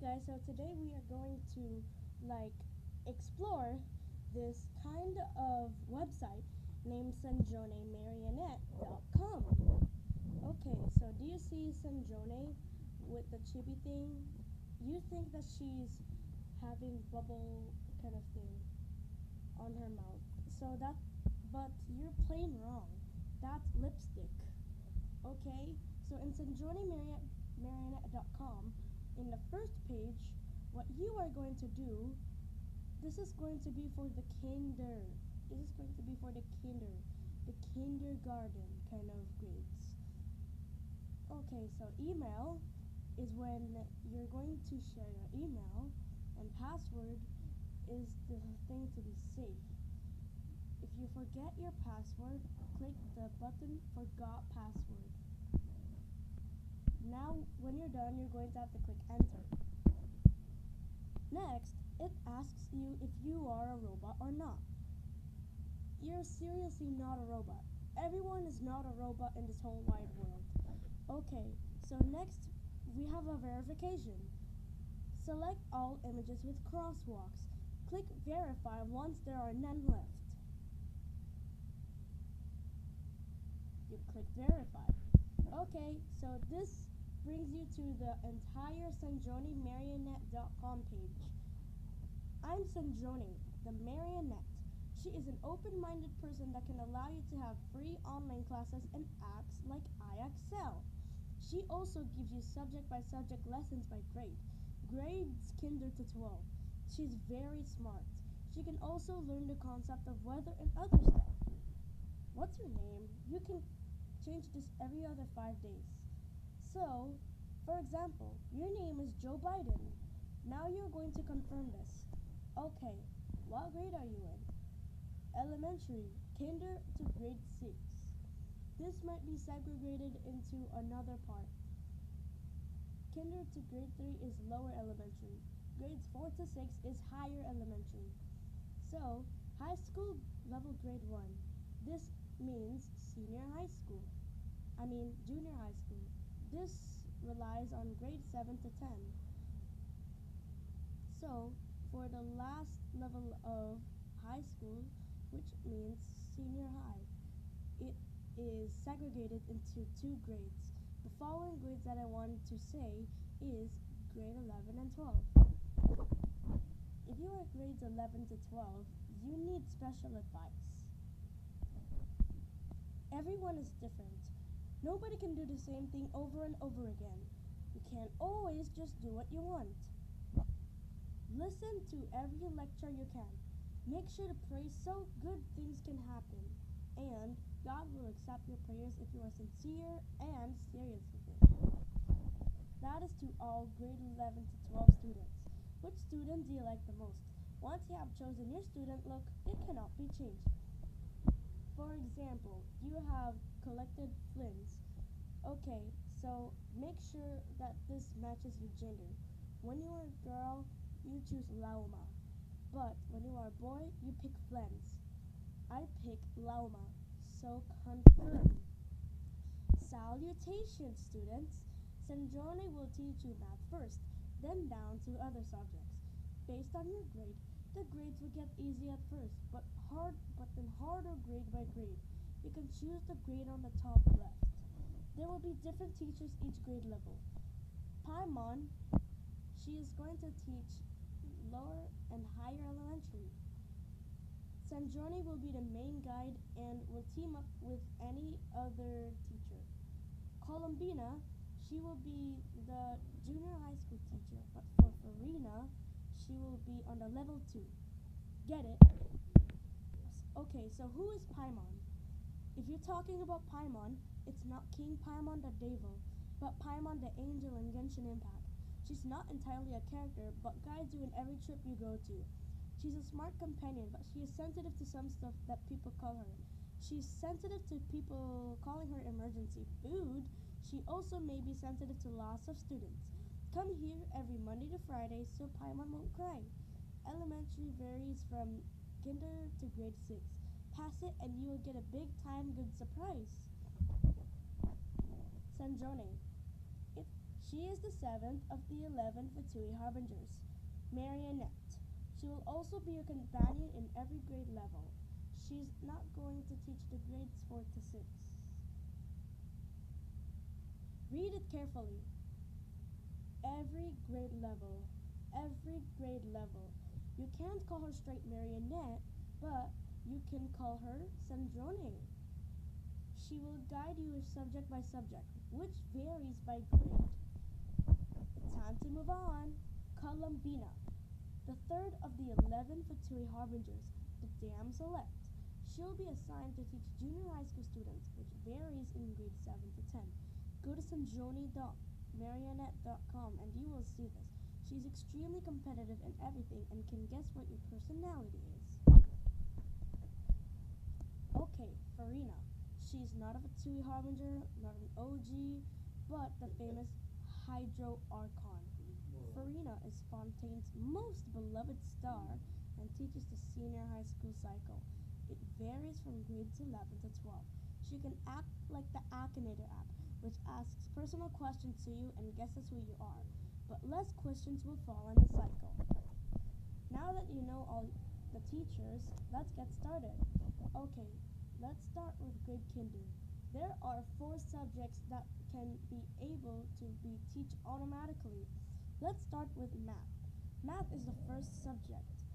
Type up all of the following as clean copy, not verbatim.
Guys, so today we are going to like explore this kind of website named sanjonemarionette.com. Okay, so do you see Sanjone with the chibi thing? You think that she's having bubble kind of thing on her mouth. But you're plain wrong. That's lipstick. Okay, so in sanjonemarionette.com, in the first page, what you are going to do, this is going to be for the kinder. This is going to be for the kindergarten kind of grades. Okay, so email is when you're going to share your email, and password is the thing to be safe. If you forget your password, click the button Forgot Password. Now, when you're done, you're going to have to click Enter. Next, it asks you if you are a robot or not. You're seriously not a robot. Everyone is not a robot in this whole wide world. Okay, so next, we have a verification. Select all images with crosswalks. Click Verify once there are none left. You click Verify. Okay, so this brings you to the entire sanjonemarionette.com page. I'm Sanjone, the marionette. She is an open-minded person that can allow you to have free online classes and apps like iExcel. She also gives you subject-by-subject lessons by grade, grades kinder to 12. She's very smart. She can also learn the concept of weather and other stuff. What's your name? You can change this every other 5 days. So, for example, your name is Joe Biden. Now you're going to confirm this. Okay, what grade are you in? Elementary, kinder to grade 6. This might be segregated into another part. Kinder to grade 3 is lower elementary. Grades 4 to 6 is higher elementary. So, high school level grade 1. This means junior high school. This relies on grade 7 to 10. So, for the last level of high school, which means senior high, it is segregated into 2 grades. The following grades that I want to say is grade 11 and 12. If you are grades 11 to 12, you need special advice. Everyone is different. Nobody can do the same thing over and over again. You can't always just do what you want. Listen to every lecture you can. Make sure to pray so good things can happen. And God will accept your prayers if you are sincere and serious with it. That is to all grade 11 to 12 students. Which student do you like the most? Once you have chosen your student look, it cannot be changed. For example, you have collected flints. Okay, so make sure that this matches your gender. When you are a girl, you choose Lauma. But when you are a boy, you pick flens. I pick Lauma. So confirm. Salutations, students. Sanjone will teach you math first, then down to other subjects. Based on your grade, the grades will get easy at first, but then harder grade by grade. You can choose the grade on the top left. There will be different teachers each grade level. Paimon, she is going to teach lower and higher elementary. Sanjone will be the main guide and will team up with any other teacher. Columbina, she will be the junior high school teacher, but for Farina, she will be on the level 2. Get it? Okay, so who is Paimon? If you're talking about Paimon, it's not King Paimon the Devil, but Paimon the Angel in Genshin Impact. She's not entirely a character, but guides you in every trip you go to. She's a smart companion, but she is sensitive to some stuff that people call her. She's sensitive to people calling her emergency food. She also may be sensitive to loss of students. Come here every Monday to Friday so Paimon won't cry. Elementary varies from kinder to grade 6. Pass it and you will get a big time good surprise. Sanjone. She is the seventh of the 11 Fatui Harbingers, Marionette. She will also be your companion in every grade level. She's not going to teach the grades 4 to 6. Read it carefully. Every grade level. Every grade level. You can't call her straight Marionette, but you can call her Sandrone. She will guide you subject by subject, which varies by grade. Time to move on. Columbina, the third of the 11 Fatui Harbingers, the damselette. She'll be assigned to teach junior high school students, which varies in grade 7 to 10. Go to sanjoni.marionette.com and you will see this. She's extremely competitive in everything and can guess what your personality is. Okay, Farina. She's not a Fatui Harbinger, not an OG, but the famous Hydro Archon. Farina is Fontaine's most beloved star and teaches the senior high school cycle. It varies from grades 11 to 12. She can act like the Akinator app, which asks personal questions to you and guesses who you are, but less questions will fall in the cycle. Now that you know all the teachers, let's get started. Okay, let's start with grade kinder. There are 4 subjects that can be able to be taught automatically. Let's start with math. Math is the first subject.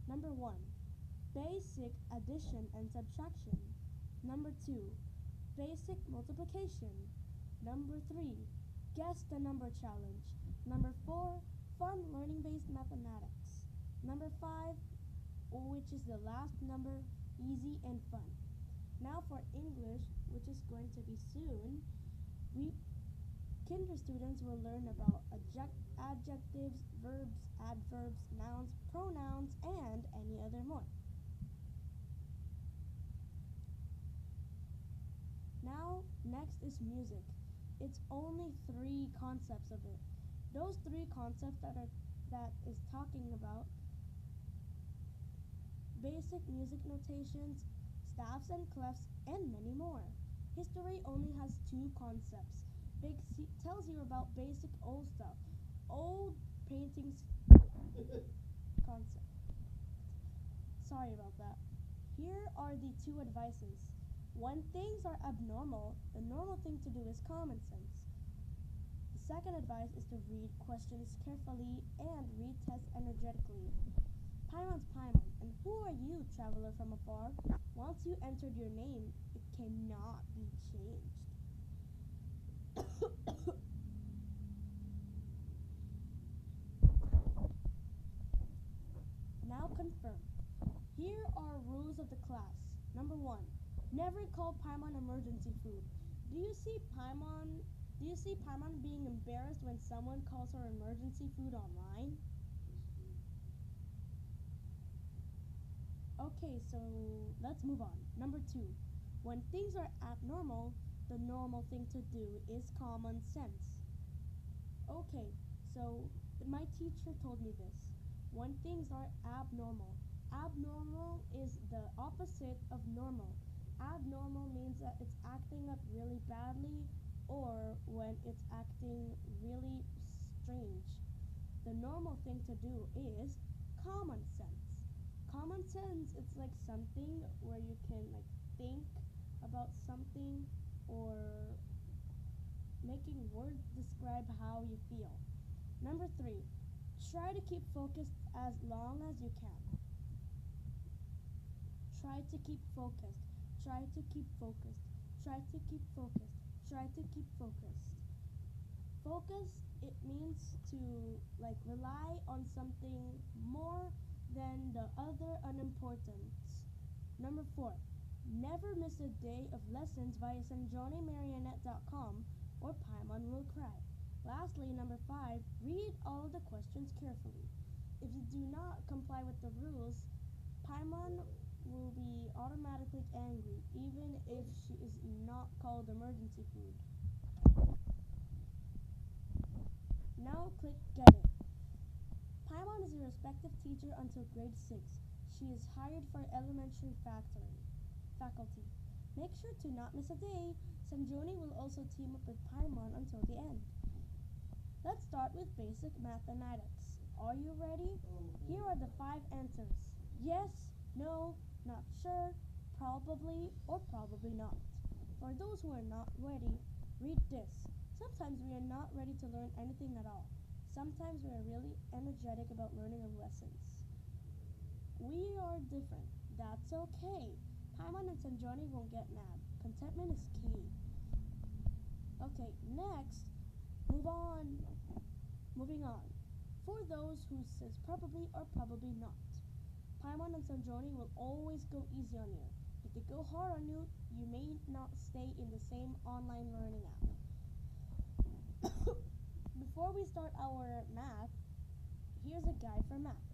Number 1, basic addition and subtraction. Number 2, basic multiplication. Number 3, guess the number challenge. Number 4, fun learning-based mathematics. Number 5, which is the last number, easy and fun. Now for English, which is going to be soon, kinder students will learn about adjectives, verbs, adverbs, nouns, pronouns, and any other more. Now, next is music. It's only 3 concepts of it. Those 3 concepts that is talking about basic music notations, staffs and clefs, and many more. History only has 2 concepts. Tells you about basic old stuff, old paintings concept. Sorry about that. Here are the 2 advices. When things are abnormal, the normal thing to do is common sense. The second advice is to read questions carefully and read tests energetically. Paimon's Paimon, and who are you, traveler from afar? Once you entered your name, it cannot be changed. Now confirm. Here are rules of the class. Number 1, never call Paimon emergency food. Do you see Paimon being embarrassed when someone calls her emergency food online? Okay, so let's move on. Number 2, when things are abnormal, the normal thing to do is common sense. Okay, so my teacher told me this. When things are abnormal. Abnormal is the opposite of normal. Abnormal means that it's acting up really badly or when it's acting really strange. The normal thing to do is common sense. Common sense, it's like something where you can think about something or making words describe how you feel. Number 3, try to keep focused as long as you can. Try to keep focused. Try to keep focused. Try to keep focused. Try to keep focused. Focus, it means to rely on something more than the other unimportance. Number 4, never miss a day of lessons via sanjonimarionette.com or Paimon will cry. Lastly, number 5, read all of the questions carefully. If you do not comply with the rules, Paimon will be automatically angry, even if she is not called emergency food. Now click Get It. Paimon is a respected teacher until grade 6. She is hired for elementary faculty. Make sure to not miss a day. Sanjoni will also team up with Paimon until the end. start with basic mathematics. Are you ready? Here are the 5 answers. Yes, no, not sure, probably, or probably not. For those who are not ready, read this. Sometimes we are not ready to learn anything at all. Sometimes we are really energetic about learning of lessons. We are different. That's okay. Paimon and Sanjoni won't get mad. Contentment is key. Okay, next, moving on. For those who says probably or probably not, Paimon and Sanjoni will always go easy on you. If they go hard on you, you may not stay in the same online learning app. Before we start our math, here's a guide for math.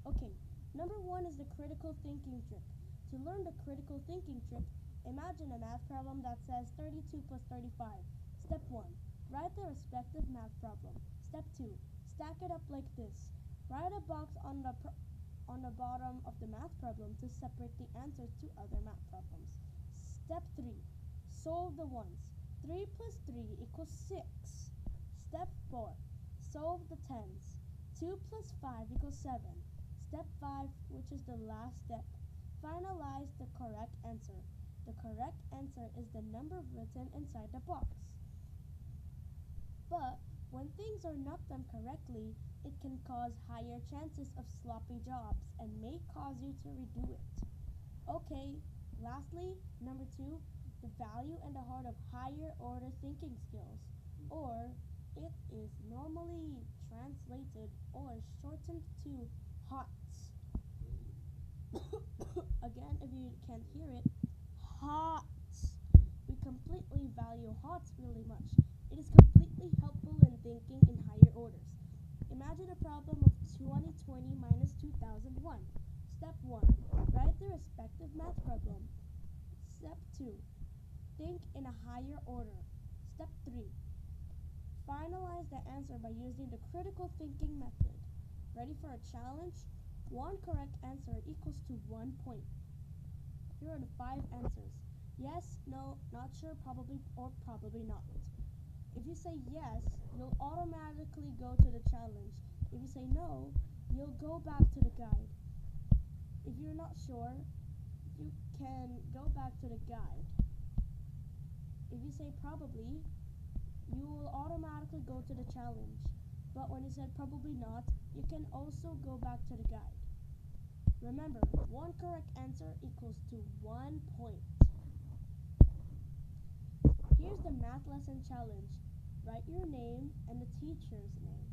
Okay, number 1 is the critical thinking trick. To learn the critical thinking trick, imagine a math problem that says 32 plus 35. Step 1. Write the respective math problem. Step 2. Stack it up like this. Write a box on the bottom of the math problem to separate the answers to other math problems. Step 3. Solve the ones. 3 plus 3 equals 6. Step 4. Solve the tens. 2 plus 5 equals 7. Step 5, which is the last step. Finalize the correct answer. The correct answer is the number written inside the box. But when things are not done correctly, it can cause higher chances of sloppy jobs and may cause you to redo it. Okay, lastly, number 2, the value and the heart of higher order thinking skills, or it is normally translated or shortened to HOTS. Again, if you can't hear it, HOTS. We completely value HOTS really much. It is completely helpful in thinking in higher orders. Imagine a problem of 2020 minus 2001. Step 1. Write the respective math problem. Step 2. Think in a higher order. Step 3. Finalize the answer by using the critical thinking method. Ready for a challenge? 1 correct answer equals to 1 point. Here are the 5 answers. Yes, no, not sure, probably, or probably not. If you say yes, you'll automatically go to the challenge. If you say no, you'll go back to the guide. If you're not sure, you can go back to the guide. If you say probably, you will automatically go to the challenge. But when you said probably not, you can also go back to the guide. Remember, 1 correct answer equals to 1 point. Here's the math lesson challenge. Write your name and the teacher's name.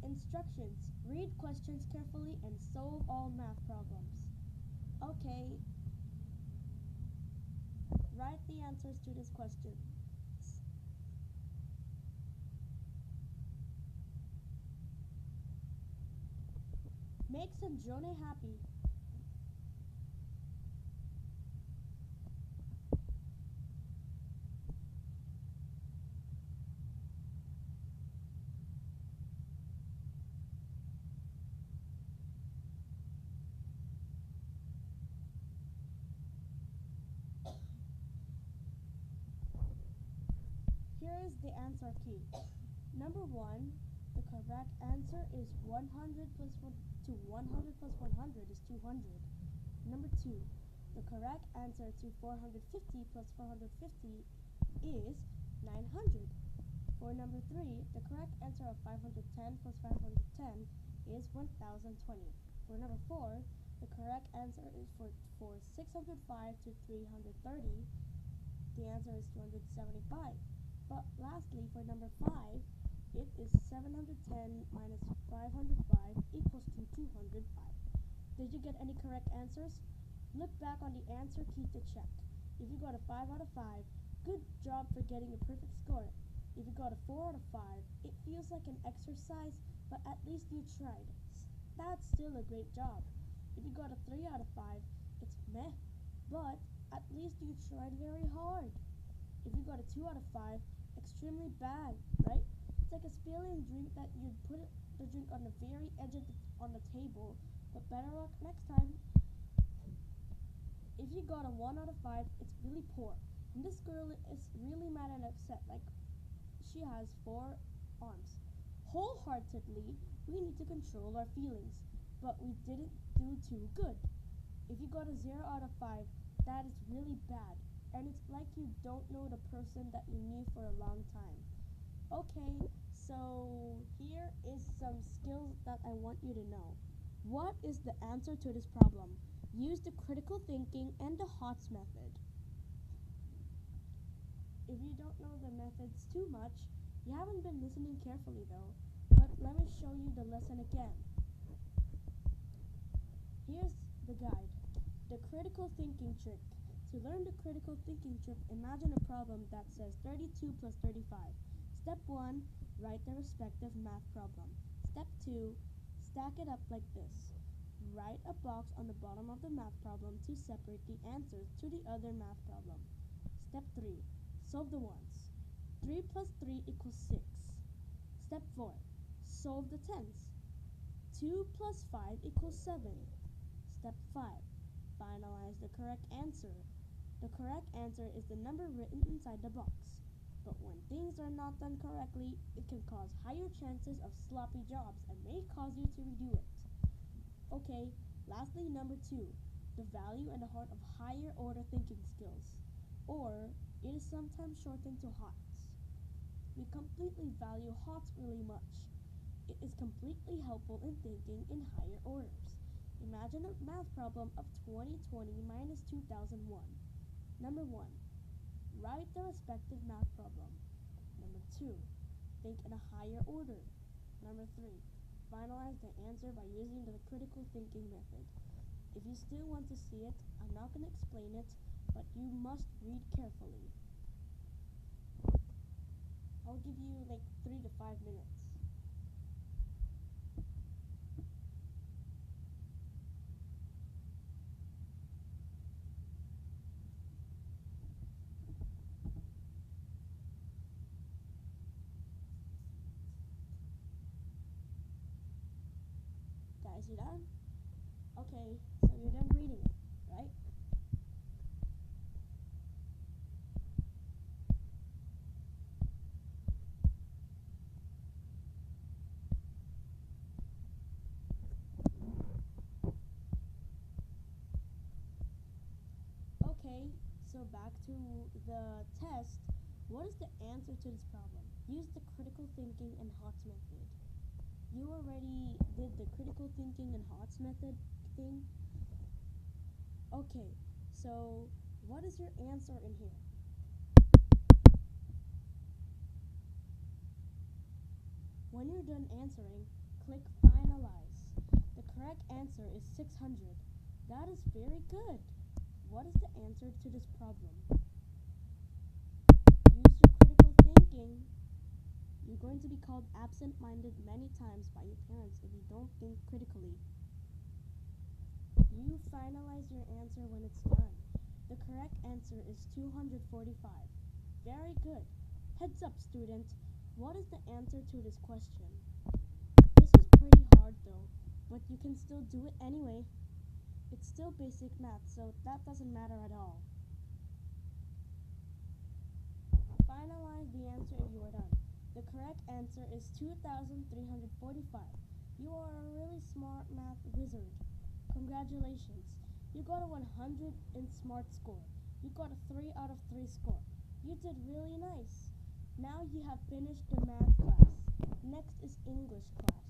Instructions. Read questions carefully and solve all math problems. Okay. Write the answers to this question. Make Sanjoni happy. Here is the answer key. Number 1, the correct answer is 100 plus 100 plus 100 is 200. Number 2, the correct answer to 450 plus 450 is 900. For number 3, the correct answer of 510 plus 510 is 1020. For number 4, the correct answer is for 605 to 330, the answer is 275. But lastly, for number 5, it is 710 minus 505 equals to 205. Did you get any correct answers? Look back on the answer key to check. If you got a 5 out of 5, good job for getting a perfect score. If you got a 4 out of 5, it feels like an exercise, but at least you tried. That's still a great job. If you got a 3 out of 5, it's meh, but at least you tried very hard. If you got a 2 out of 5, extremely bad, right? It's like a spilling drink that you'd put the drink on the very edge of on the table, but better luck next time. If you got a 1 out of 5, it's really poor. And this girl is really mad and upset, like she has 4 arms. wholeheartedly, we need to control our feelings, but we didn't do too good. If you got a 0 out of 5, that is really bad, and it's like you don't know the person that you knew for a long time. Okay, so here is some skills that I want you to know. What is the answer to this problem? Use the critical thinking and the HOTS method. If you don't know the methods too much, you haven't been listening carefully though. But let me show you the lesson again. Here's the guide. The critical thinking trick. To learn the critical thinking trick, imagine a problem that says 32 plus 35. Step 1, write the respective math problem. Step 2, stack it up like this. Write a box on the bottom of the math problem to separate the answers to the other math problem. Step 3, solve the ones. 3 plus 3 equals 6. Step 4, solve the tens. 2 plus 5 equals 7. Step 5, finalize the correct answer. The correct answer is the number written inside the box. But when things are not done correctly, it can cause higher chances of sloppy jobs and may cause you to redo it. Okay, lastly, number 2, the value and the heart of higher order thinking skills, or it is sometimes shortened to HOTS. We completely value HOTS really much. It is completely helpful in thinking in higher orders. Imagine a math problem of 2020 minus 2001. Number 1, write the respective math problem. Number 2, think in a higher order. Number 3, finalize the answer by using the critical thinking method. If you still want to see it, I'm not going to explain it, but you must read carefully. I'll give you like 3 to 5 minutes. Guys, you done? Okay, so you're done reading it, right? Okay, so back to the test. What is the answer to this problem? Use the critical thinking and HOTS method. You already did the critical thinking and HOTS method thing? Okay, so what is your answer in here? When you're done answering, click finalize. The correct answer is 600. That is very good. What is the answer to this problem? Use your critical thinking. You're going to be called absent-minded many times by your parents if you don't think critically. You finalize your answer when it's done. The correct answer is 245. Very good. Heads up, student. What is the answer to this question? This is pretty hard though, but you can still do it anyway. It's still basic math, so that doesn't matter at all. Finalize the answer if you are done. The correct answer is 2,345. You are a really smart math wizard. Congratulations. You got a 100 in SMART score. You got a 3 out of 3 score. You did really nice. Now you have finished the math class. Next is English class.